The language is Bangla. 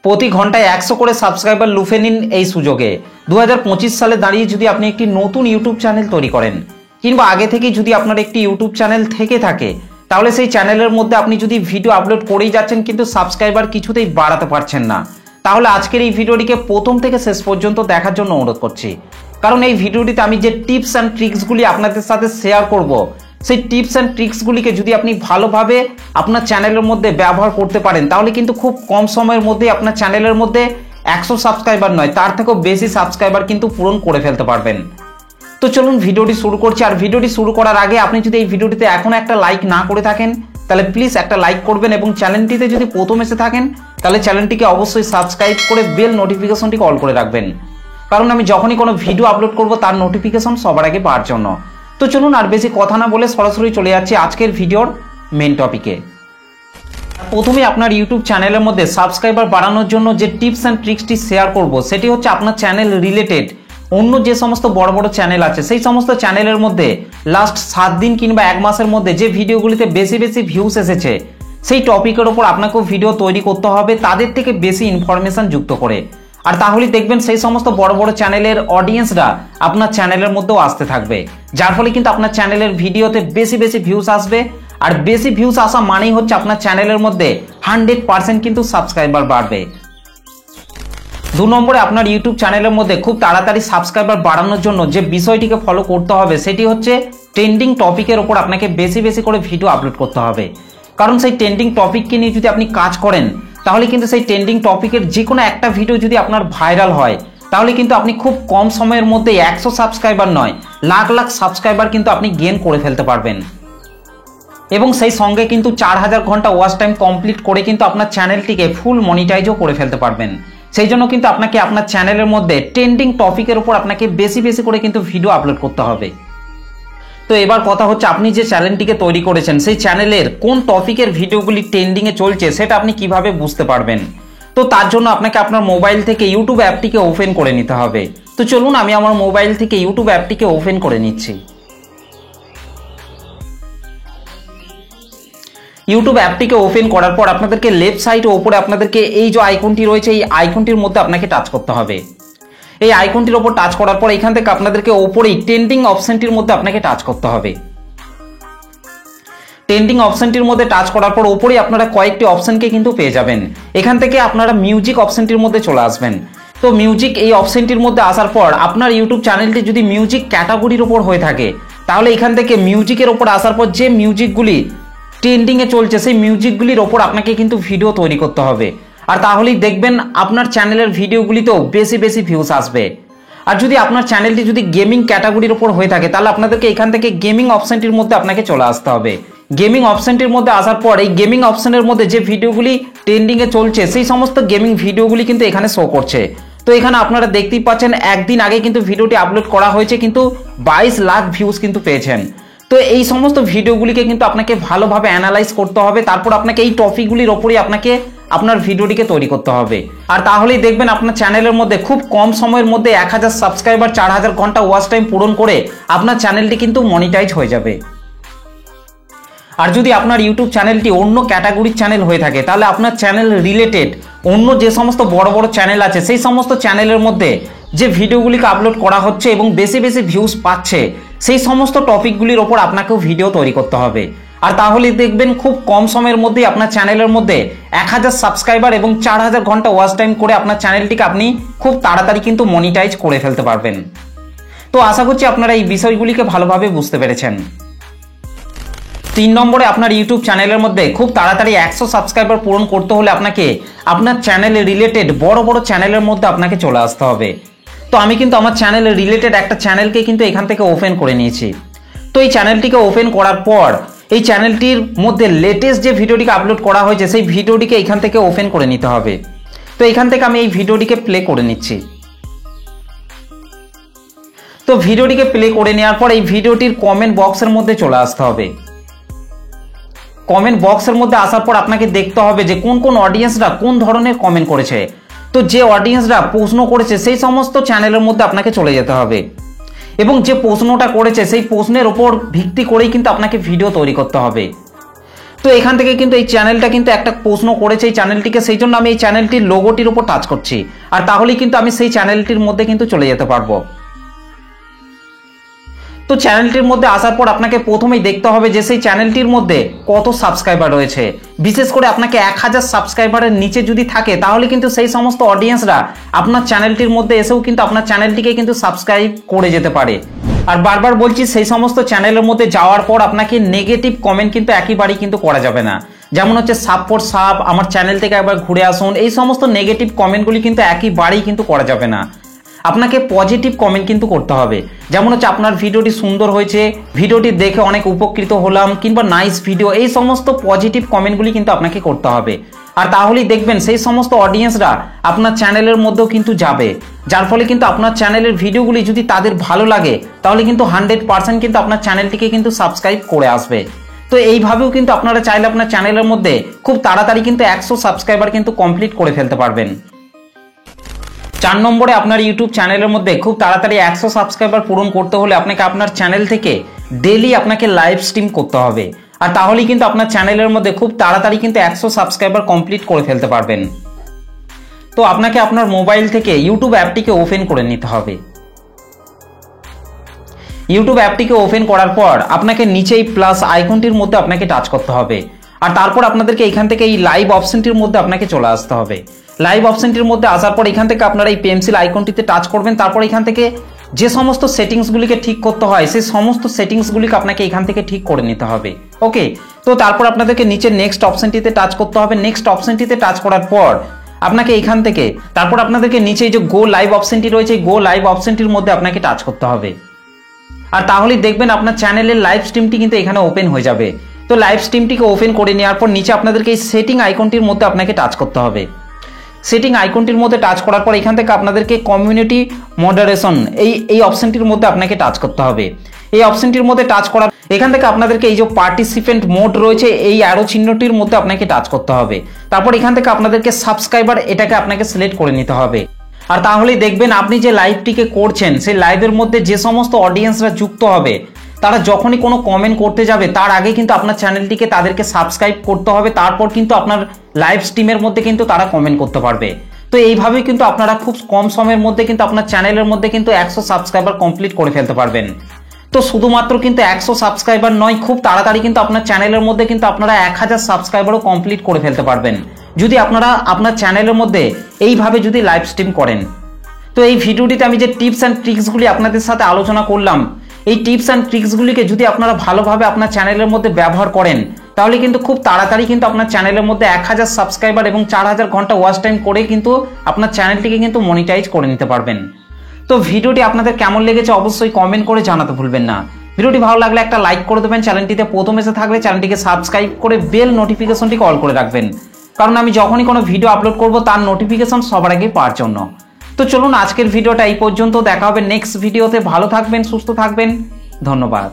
প্রতি ঘন্টায় 100 করে সাবস্ক্রাইবার লুফে নিন এই সুযোগে। 2025 সালে দাঁড়িয়ে যদি আপনি একটি নতুন ইউটিউব চ্যানেল তৈরি করেন, কিংবা আগে থেকেই যদি আপনার একটি ইউটিউব চ্যানেল থেকে থাকে, তাহলে সেই চ্যানেলের মধ্যে আপনি যদি ভিডিও আপলোড করেই যাচ্ছেন কিন্তু সাবস্ক্রাইবার কিছুতেই বাড়াতে পারছেন না, তাহলে আজকের এই ভিডিওটিকে প্রথম থেকে শেষ পর্যন্ত দেখার জন্য অনুরোধ করছি। কারণ এই ভিডিওটিতে আমি যে টিপস অ্যান্ড ট্রিক্সগুলি আপনাদের সাথে শেয়ার করব, সেই টিপস অ্যান্ড ট্রিক্সগুলিকে যদি আপনি ভালোভাবে আপনার চ্যানেলের মধ্যে ব্যবহার করতে পারেন, তাহলে কিন্তু খুব কম সময়ের মধ্যে আপনার চ্যানেলের মধ্যে 100 সাবস্ক্রাইবার নয়, তার থেকেও বেশি সাবস্ক্রাইবার কিন্তু পূরণ করে ফেলতে পারবেন। তো চলুন ভিডিওটি শুরু করছি। আর ভিডিওটি শুরু করার আগে আপনি যদি এই ভিডিওটিতে এখনো একটা লাইক না করে থাকেন, তাহলে প্লিজ একটা লাইক করবেন, এবং চ্যানেলটিতে যদি প্রথম এসে থাকেন তাহলে চ্যানেলটিকে অবশ্যই সাবস্ক্রাইব করে বেল নোটিফিকেশনটিকে অল করে রাখবেন, কারণ আমি যখনই কোনো ভিডিও আপলোড করব তার নোটিফিকেশন সবার আগে পাওয়ার জন্য। তো চলুন আর বেশি কথা না বলে সরাসরি চলে যাচ্ছি আজকের ভিডিওর মেন টপিকে। প্রথমে আপনার ইউটিউব চ্যানেলের মধ্যে সাবস্ক্রাইবার বাড়ানোর জন্য যে টিপস অ্যান্ড ট্রিক্সটি শেয়ার করব, সেটি হচ্ছে আপনার চ্যানেল রিলেটেড অন্য যে সমস্ত বড় বড় চ্যানেল আছে, সেই সমস্ত চ্যানেলের মধ্যে লাস্ট 7 দিন কিংবা 1 মাসের মধ্যে যে ভিডিওগুলিতে বেশি বেশি ভিউস এসেছে, সেই টপিকের ওপর আপনাকেও ভিডিও তৈরি করতে হবে তাদের থেকে বেশি ইনফরমেশন যুক্ত করে। আর তাহলেই দেখবেন সেই সমস্ত বড় বড় চ্যানেলের অডিয়েন্সরা আপনার চ্যানেলের মধ্যেও আসতে থাকবে, যার ফলে কিন্তু আপনার চ্যানেলের ভিডিওতে বেশি বেশি ভিউস আসবে। আর বেশি ভিউস আসা মানেই হচ্ছে আপনার চ্যানেলের মধ্যে 100% কিন্তু সাবস্ক্রাইবার বাড়বে। 2 নম্বরে আপনার ইউটিউব চ্যানেলের মধ্যে খুব তাড়াতাড়ি সাবস্ক্রাইবার বাড়ানোর জন্য যে বিষয়টিকে ফলো করতে হবে, সেটি হচ্ছে ট্রেন্ডিং টপিকের ওপর আপনাকে বেশি বেশি করে ভিডিও আপলোড করতে হবে। কারণ সেই ট্রেন্ডিং টপিককে নিয়ে যদি আপনি কাজ করেন, তাহলে কিন্তু সেই ট্রেন্ডিং টপিকের যে কোনো একটা ভিডিও যদি আপনার ভাইরাল হয়, তাহলে কিন্তু আপনি খুব কম সময়ের মধ্যে 100 সাবস্ক্রাইবার নয়, লাখ লাখ সাবস্ক্রাইবার কিন্তু আপনি গেইন করে ফেলতে পারবেন। এবং সেই সঙ্গে কিন্তু 4000 ঘন্টা ওয়াচ টাইম কমপ্লিট করে কিন্তু আপনার চ্যানেলটিকে ফুল মনিটাইজও করে ফেলতে পারবেন। সেই জন্য কিন্তু আপনাকে আপনার চ্যানেলের মধ্যে ট্রেন্ডিং টপিকের উপর আপনাকে বেশি বেশি করে কিন্তু ভিডিও আপলোড করতে হবে। তো এবার কথা হচ্ছে, আপনি যে চ্যানেলটিকে তৈরি করেছেন সেই চ্যানেলের কোন টপিকের ভিডিওগুলি ট্রেন্ডিংয়ে চলছে সেটা আপনি কিভাবে বুঝতে পারবেন। তো তার জন্য আপনাকে আপনার মোবাইল থেকে ইউটিউব অ্যাপটিকে ওপেন করে নিতে হবে। তো চলুন আমি আমার মোবাইল থেকে ইউটিউব অ্যাপটিকে ওপেন করে নিচ্ছি। ইউটিউব অ্যাপটিকে ওপেন করার পর আপনাদেরকে লেফট সাইডে ওপরে আপনাদেরকে এই যে আইকনটি রয়েছে, এই আইকনটির মধ্যে আপনাকে টাচ করতে হবে। এই আইকনটির ওপর টাচ করার পর এখান থেকে আপনাদেরকে ওপরেই ট্রেন্ডিং অপশনটির মধ্যে আপনাকে টাচ করতে হবে। ট্রেন্ডিং অপশনটির মধ্যে টাচ করার পর ওপরেই আপনারা কয়েকটি অপশনকে কিন্তু পেয়ে যাবেন। এখান থেকে আপনারা মিউজিক অপশনটির মধ্যে চলে আসবেন। তো মিউজিক এই অপশনটির মধ্যে আসার পর আপনার ইউটিউব চ্যানেলটি যদি মিউজিক ক্যাটাগরির ওপর হয়ে থাকে, তাহলে এখান থেকে মিউজিকের ওপর আসার পর যে মিউজিকগুলি ট্রেন্ডিংয়ে চলছে সেই মিউজিকগুলির ওপর আপনাকে কিন্তু ভিডিও তৈরি করতে হবে। আর তাহলেই দেখবেন আপনার চ্যানেলের ভিডিওগুলিতেও বেশি বেশি ভিউস আসবে। আর যদি আপনার চ্যানেলটি যদি গেমিং ক্যাটাগরির ওপর হয়ে থাকে, তাহলে আপনাদেরকে এখান থেকে গেমিং অপশনটির মধ্যে আপনাকে চলে আসতে হবে। গেমিং অপশনটির মধ্যে আসার পর এই গেমিং অপশনের মধ্যে যে ভিডিওগুলি ট্রেন্ডিংয়ে চলছে সেই সমস্ত গেমিং ভিডিওগুলি কিন্তু এখানে শো করছে। তো এখানে আপনারা দেখতেই পাচ্ছেন একদিন আগে কিন্তু ভিডিওটি আপলোড করা হয়েছে, কিন্তু 22 লাখ ভিউস কিন্তু পেয়েছেন। তো এই সমস্ত ভিডিওগুলিকে কিন্তু আপনাকে ভালোভাবে অ্যানালাইজ করতে হবে, তারপর আপনাকে এই টপিকগুলির ওপরই আপনাকে আপনার ভিডিওটিকে তৈরি করতে হবে। আর তাহলেই দেখবেন আপনার চ্যানেলের মধ্যে খুব কম সময়ের মধ্যে 1000 সাবস্ক্রাইবার 4000 ঘন্টা ওয়াচ টাইম পূরণ করে আপনার চ্যানেলটি কিন্তু মনিটাইজ হয়ে যাবে। আর যদি আপনার ইউটিউব চ্যানেলটি অন্য ক্যাটাগরির চ্যানেল হয়ে থাকে, তাহলে আপনার চ্যানেল রিলেটেড অন্য যে সমস্ত বড় বড় চ্যানেল আছে সেই সমস্ত চ্যানেলের মধ্যে যে ভিডিওগুলিকে আপলোড করা হচ্ছে এবং বেশি বেশি ভিউজ পাচ্ছে, সেই সমস্ত টপিকগুলির ওপর আপনাকেও ভিডিও তৈরি করতে হবে। আর তাহলে দেখবেন খুব কম সময়ের মধ্যেই আপনার চ্যানেলের মধ্যে 1000 সাবস্ক্রাইবার এবং 4000 ঘন্টা ওয়াচ টাইম করে আপনার চ্যানেলটিকে আপনি খুব তাড়াতাড়ি কিন্তু মনিটাইজ করে ফেলতে পারবেন। তো আশা করছি আপনারা এই বিষয়গুলিকে ভালোভাবে বুঝতে পেরেছেন। 3 নম্বরে আপনার ইউটিউব চ্যানেলের মধ্যে খুব তাড়াতাড়ি 100 সাবস্ক্রাইবার পূরণ করতে হলে আপনাকে আপনার চ্যানেল রিলেটেড বড় বড় চ্যানেলের মধ্যে আপনাকে চলে আসতে হবে। তো আমি কিন্তু আমার চ্যানেল রিলেটেড একটা চ্যানেলকে কিন্তু এখান থেকে ওপেন করে নিয়েছি। তো এই চ্যানেলটিকে ওপেন করার পর এই চ্যানেলটির মধ্যে লেটেস্ট যে ভিডিওটিকে আপলোড করা হয়েছে সেই ভিডিওটিকে এখান থেকে ওপেন করে নিতে হবে। তো এখান থেকে আমি এই ভিডিওটিকে প্লে করে নিচ্ছি। তো ভিডিওটিকে প্লে করে নেওয়ার পর এই ভিডিওটির কমেন্ট বক্সের মধ্যে চলে আসতে হবে। কমেন্ট বক্সের মধ্যে আসার পর আপনাকে দেখতে হবে যে কোন কোন অডিয়েন্সরা কোন ধরনের কমেন্ট করেছে। তো যে অডিয়েন্সরা প্রশ্ন করেছে সেই সমস্ত চ্যানেলের মধ্যে আপনাকে চলে যেতে হবে এবং যে প্রশ্নটা করেছে সেই প্রশ্নের উপর ভিত্তি করেই কিন্তু আপনাকে ভিডিও তৈরি করতে হবে। তো এখান থেকে কিন্তু এই চ্যানেলটা কিন্তু একটা প্রশ্ন করেছে এই চ্যানেলটিকে, সেই জন্য আমি এই চ্যানেলটির লোগোটির উপর টাচ করছি, আর তাহলেই কিন্তু আমি সেই চ্যানেলটির মধ্যে কিন্তু চলে যেতে পারবো। তো চ্যানেলটির মধ্যে আসার পর আপনাকে প্রথমেই দেখতে হবে যে সেই চ্যানেলটির মধ্যে কত সাবস্ক্রাইবার রয়েছে। বিশেষ করে আপনাকে 1000 সাবস্ক্রাইবারের নিচে যদি থাকে তাহলে কিন্তু সেই সমস্ত অডিয়েন্সরা আপনার চ্যানেলটির মধ্যে এসেও কিন্তু আপনার চ্যানেলটিকে কিন্তু সাবস্ক্রাইব করে যেতে পারে। আর বারবার বলছি, সেই সমস্ত চ্যানেলের মধ্যে যাওয়ার পর আপনাকে নেগেটিভ কমেন্ট কিন্তু একেবারেই কিন্তু করা যাবে না। যেমন হচ্ছে সাপ ফর সাপ, আমার চ্যানেল থেকে একবার ঘুরে আসুন, এই সমস্ত নেগেটিভ কমেন্টগুলি কিন্তু একেবারেই কিন্তু করা যাবে না। আপনাকে পজিটিভ কমেন্ট কিন্তু করতে হবে। যেমন হচ্ছে আপনার ভিডিওটি সুন্দর হয়েছে, ভিডিওটি দেখে অনেক উপকৃত হলাম, কিংবা নাইস ভিডিও, এই সমস্ত পজিটিভ কমেন্টগুলি কিন্তু আপনাকে করতে হবে। আর তাহলেই দেখবেন সেই সমস্ত অডিয়েন্সরা আপনার চ্যানেলের মধ্যেও কিন্তু যাবে, যার ফলে কিন্তু আপনার চ্যানেলের ভিডিওগুলি যদি তাদের ভালো লাগে তাহলে কিন্তু 100% কিন্তু আপনার চ্যানেলটিকে কিন্তু সাবস্ক্রাইব করে আসবে। তো এইভাবেও কিন্তু আপনারা চাইলে আপনার চ্যানেলের মধ্যে খুব তাড়াতাড়ি কিন্তু 100 সাবস্ক্রাইবার কিন্তু কমপ্লিট করে ফেলতে পারবেন। 4 নম্বরে, আপনার ইউটিউব চ্যানেলের মধ্যে খুব তাড়াতাড়ি 100 সাবস্ক্রাইবার পূরণ করতে হলে আপনাকে আপনার চ্যানেল থেকে ডেইলি আপনাকে লাইভ স্ট্রিম করতে হবে, আর তাহলেই কিন্তু আপনার চ্যানেলের মধ্যে খুব তাড়াতাড়ি কিন্তু 100 সাবস্ক্রাইবার কমপ্লিট করে ফেলতে পারবেন। তো আপনাকে আপনার মোবাইল থেকে ইউটিউব অ্যাপটিকে ওপেন করে নিতে হবে। ইউটিউব অ্যাপটিকে ওপেন করার পর আপনাকে নিচে এই প্লাস আইকনটির মধ্যে আপনাকে টাচ করতে হবে, আর তারপর আপনাদেরকে এখান থেকে এই লাইভ অপশনটির মধ্যে আপনাকে চলে আসতে হবে। লাইভ অপশনটির মধ্যে আসার পর এখান থেকে আপনারা এই পেন্সিল আইকনটিতে টাচ করবেন। তারপর এখান থেকে যে সমস্ত সেটিংসগুলিকে ঠিক করতে হয় সেই সমস্ত সেটিংসগুলিকে আপনাকে এখান থেকে ঠিক করে নিতে হবে। ওকে, তো তারপর আপনাদেরকে নিচে নেক্সট অপশনটিতে টাচ করতে হবে। নেক্সট অপশনটিতে টাচ করার পর আপনাকে এখান থেকে তারপর আপনাদেরকে নিচে এই যে গো লাইভ অপশনটি রয়েছে, এই গো লাইভ অপশনটির মধ্যে আপনাকে টাচ করতে হবে, আর তাহলেই দেখবেন আপনার চ্যানেলের লাইভ স্ট্রিমটি কিন্তু এখানে ওপেন হয়ে যাবে। তো লাইভ স্ট্রিমটিকে ওপেন করে নেওয়ার পর নিচে আপনাদেরকে এই সেটিং আইকনটির মধ্যে আপনাকে টাচ করতে হবে। সেটিং আইকনটির মধ্যে টাচ করার পর এখান থেকে আপনাদেরকে কমিউনিটি মডারেশন এই অপশনটির মধ্যে আপনাকে টাচ করতে হবে। এই অপশনটির মধ্যে টাচ করার এখান থেকে আপনাদেরকে এই যে পার্টিসিপেন্ট মোড রয়েছে এই অ্যারো চিহ্নটির মধ্যে আপনাকে টাচ করতে হবে। তারপর এখান থেকে আপনাদেরকে সাবস্ক্রাইবার এটাকে আপনাকে সিলেক্ট করে নিতে হবে, আর তাহলেই দেখবেন আপনি যে লাইভটিকে করছেন সেই লাইভের মধ্যে যে সমস্ত অডিয়েন্সরা যুক্ত হবে তারা যখনই কোনো কমেন্ট করতে যাবে তার আগে কিন্তু আপনার চ্যানেলটিকে তাদেরকে সাবস্ক্রাইব করতে হবে, তারপর কিন্তু আপনার লাইভ স্ট্রিমের মধ্যে কিন্তু তারা কমেন্ট করতে পারবে। তো এইভাবে কিন্তু আপনারা খুব কম সময়ের মধ্যে কিন্তু আপনার চ্যানেলের মধ্যে কিন্তু 100 সাবস্ক্রাইবার কমপ্লিট করে ফেলতে পারবেন। তো শুধুমাত্র কিন্তু 100 সাবস্ক্রাইবার নয়, খুব তাড়াতাড়ি কিন্তু আপনার চ্যানেলের মধ্যে কিন্তু আপনারা 1000 সাবস্ক্রাইবারও কমপ্লিট করে ফেলতে পারবেন যদি আপনারা আপনার চ্যানেলের মধ্যে এইভাবে যদি লাইভ স্ট্রিম করেন। তো এই ভিডিওটিতে আমি যে টিপস অ্যান্ড ট্রিক্সগুলি আপনাদের সাথে আলোচনা করলাম, এই টিপস অ্যান্ড ট্রিক্সগুলিকে যদি আপনারা ভালোভাবে আপনার চ্যানেলের মধ্যে ব্যবহার করেন তাহলে কিন্তু খুব তাড়াতাড়ি কিন্তু আপনার চ্যানেলের মধ্যে 1000 সাবস্ক্রাইবার এবং 4000 ঘন্টা ওয়াচ টাইম করে কিন্তু আপনার চ্যানেলটিকে কিন্তু মনিটাইজ করে নিতে পারবেন। তো ভিডিওটি আপনাদের কেমন লেগেছে অবশ্যই কমেন্ট করে জানাতে ভুলবেন না। ভিডিওটি ভালো লাগলে একটা লাইক করে দেবেন, চ্যানেলটিতে প্রথম এসে থাকলে চ্যানেলটিকে সাবস্ক্রাইব করে বেল নোটিফিকেশনটিকে অল করে রাখবেন, কারণ আমি যখনই কোনো ভিডিও আপলোড করব তার নোটিফিকেশন সবার আগে পাওয়ার জন্য। তো চলুন আজকের ভিডিওটা এই পর্যন্ত, দেখা হবে নেক্সট ভিডিওতে। ভালো থাকবেন, সুস্থ থাকবেন, ধন্যবাদ।